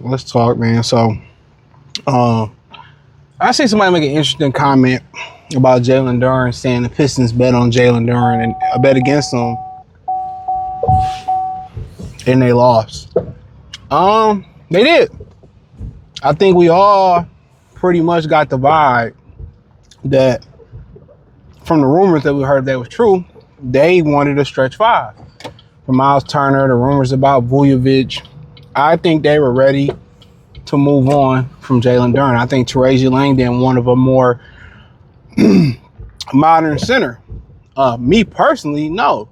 let's talk, man. So, I see somebody make an interesting comment about Jalen Duren, saying the Pistons bet on Jalen Duren and I bet against him, and they lost. They did. I think we all pretty much got the vibe that from the rumors that we heard that was true, they wanted a stretch five. From Miles Turner, the rumors about Vujovic, I think they were ready to move on from Jalen Duren. I think Terasia Langdon, one of a more modern center. Me personally, no.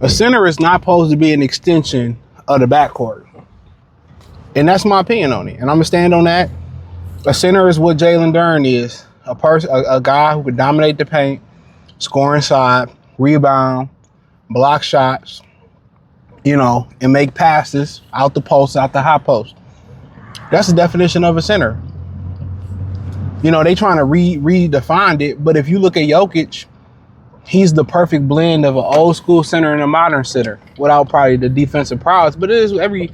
A center is not supposed to be an extension of the backcourt. And that's my opinion on it. And I'm going to stand on that. A center is what Jalen Duren is. A guy who could dominate the paint, score inside, rebound, block shots, and make passes out the post, out the high post. That's the definition of a center. They trying to redefine it, but if you look at Jokic, he's the perfect blend of an old school center and a modern center, without probably the defensive prowess. But every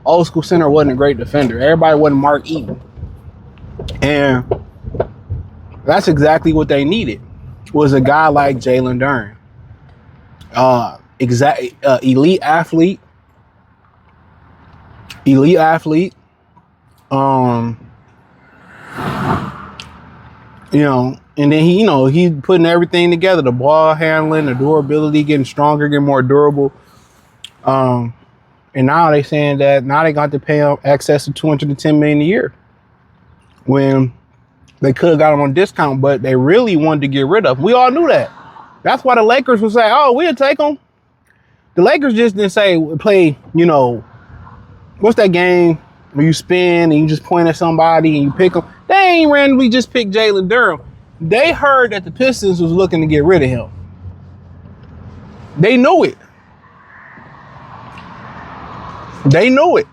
old school center wasn't a great defender. Everybody wasn't Mark Eaton, and that's exactly what they needed. Was a guy like Jalen Duren, elite athlete. And then he's putting everything together, the ball handling, the durability, getting stronger, getting more durable. And now they saying that now they got to pay him excess of $210 million a year when they could have got him on discount, but they really wanted to get rid of him. We all knew that. That's why the Lakers would say, oh, we'll take him. The Lakers just didn't say, play, what's that game where you spin and you just point at somebody and you pick them? They ain't randomly just picked Jalen Duren. They heard that the Pistons was looking to get rid of him. They knew it. They knew it.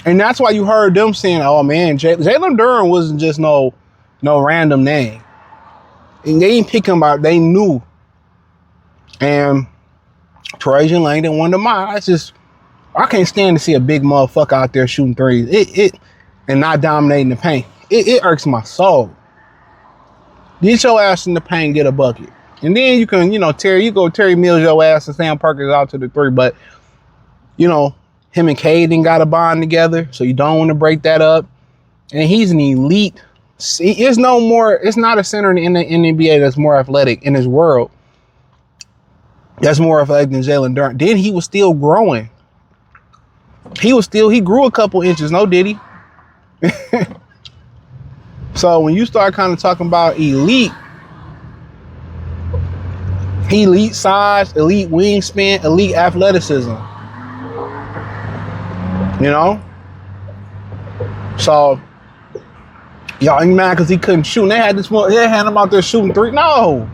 And that's why you heard them saying, oh, man, Jalen Duren wasn't just no random name. And they didn't pick him out. They knew. And Terasia Langdon, one of mine. I can't stand to see a big motherfucker out there shooting threes. And not dominating the paint. It irks my soul. Get your ass in the paint, get a bucket. And then you can, Terry Mills your ass and Sam Perkins out to the three. But, him and Caden got a bond together, so you don't want to break that up. And he's an elite. It's not a center in the NBA that's more athletic in his world. That's more athletic than Jalen Duren. Then he was still growing. He grew a couple inches, no did he? So when you start kind of talking about elite size, elite wingspan, elite athleticism, So y'all ain't mad because he couldn't shoot. And they had him out there shooting three. No.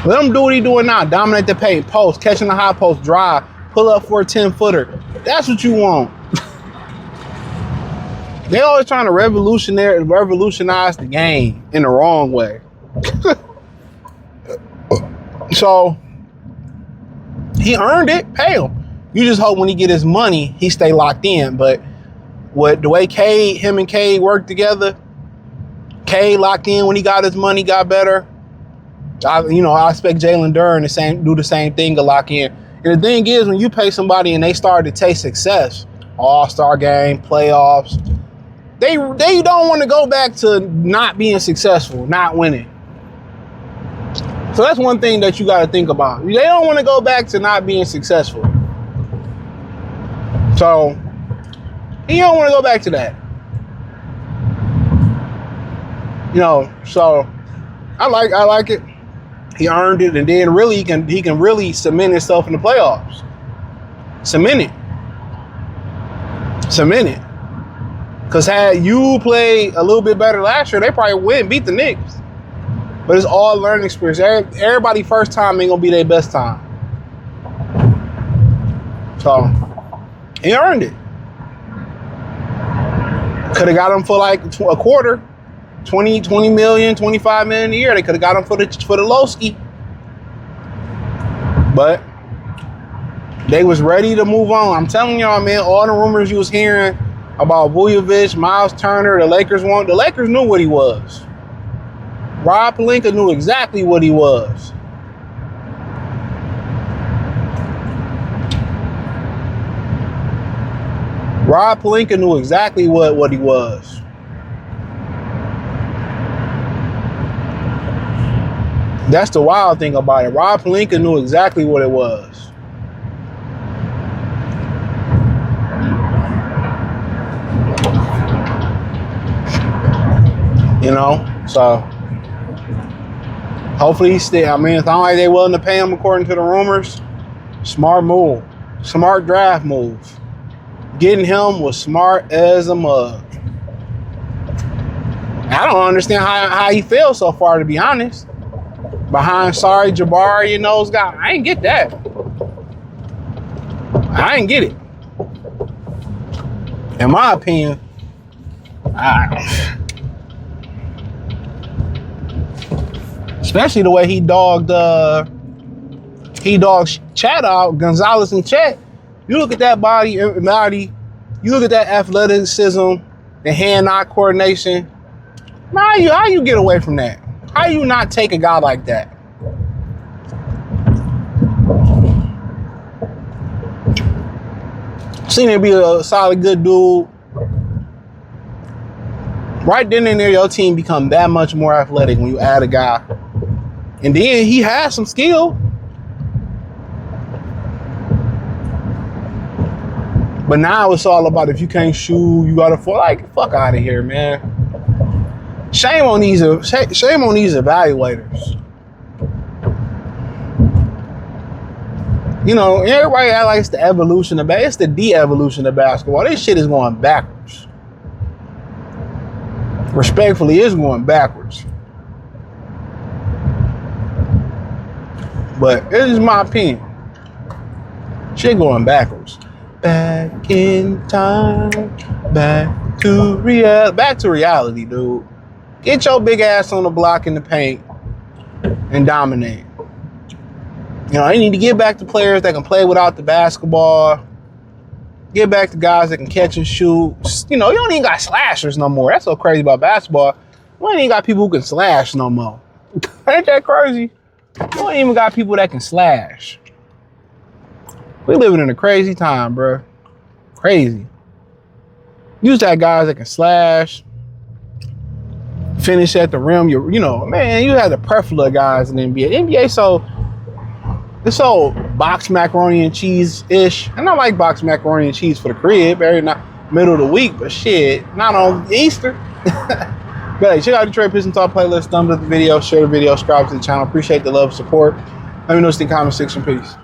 Let him do what he doing now. Dominate the paint, post, catching the high post, drive, pull up for a 10-footer. That's what you want. They always trying to revolutionize the game in the wrong way. So he earned it. Pay him. You just hope when he get his money, he stay locked in. But the way him and Cade worked together, Cade locked in when he got his money, got better. I expect Jalen Duren do the same thing to lock in. And the thing is, when you pay somebody and they start to taste success, All-Star game, playoffs, they don't want to go back to not being successful, not winning. So that's one thing that you got to think about. They don't want to go back to not being successful. So he don't want to go back to that. So I like it. He earned it, and then really he can really cement himself in the playoffs. Cement it. Because had you played a little bit better last year, they probably beat the Knicks. But it's all learning experience. Everybody first time ain't gonna be their best time. So he earned it. Could have got him for like a quarter, 20 million, 25 million a year. They could have got him for the low ski. But they was ready to move on. I'm telling y'all, man, all the rumors you was hearing about Vujovic, Miles Turner, the Lakers knew what he was. Rob Pelinka knew exactly what he was. Rob Pelinka knew exactly what he was. That's the wild thing about it. Rob Pelinka knew exactly what it was. You know, so hopefully he's still. I mean, it's not like they willing to pay him according to the rumors. Smart move, smart draft move. Getting him was smart as a mug. I don't understand how he feels so far, to be honest. Behind Sorry Jabari and those guys, I ain't get that. I ain't get it. In my opinion, especially the way he dogged Chet out, Gonzalez and Chet. You look at that body, you look at that athleticism, the hand-eye coordination. How you get away from that? How you not take a guy like that? Seen him be a solid, good dude. Right then and there, your team become that much more athletic when you add a guy. And then he has some skill. But now it's all about if you can't shoot, you gotta fall. Like, fuck out of here, man. Shame on these evaluators. You know, everybody act like it's the evolution of basketball. It's the de-evolution of basketball. This shit is going backwards. Respectfully, it's going backwards. But it is my opinion. Shit going backwards. Back in time. Back to reality, dude. Get your big ass on the block in the paint and dominate. You know, you need to get back to players that can play without the basketball. Get back to guys that can catch and shoot. You know, you don't even got slashers no more. That's so crazy about basketball. You ain't even got people who can slash no more. Ain't that crazy? You don't even got people that can slash. We living in a crazy time, bro. Crazy. You just have guys that can slash, finish at the rim. You know, man, you have the plethora of guys in the NBA. The NBA it's so box macaroni and cheese-ish. And I like box macaroni and cheese for the crib, every night, middle of the week, but shit, not on Easter. But hey, check out the Detroit Pistons Talk playlist, thumbs up the video, share the video, subscribe to the channel. Appreciate the love and support. Let me know in the comment section. Peace.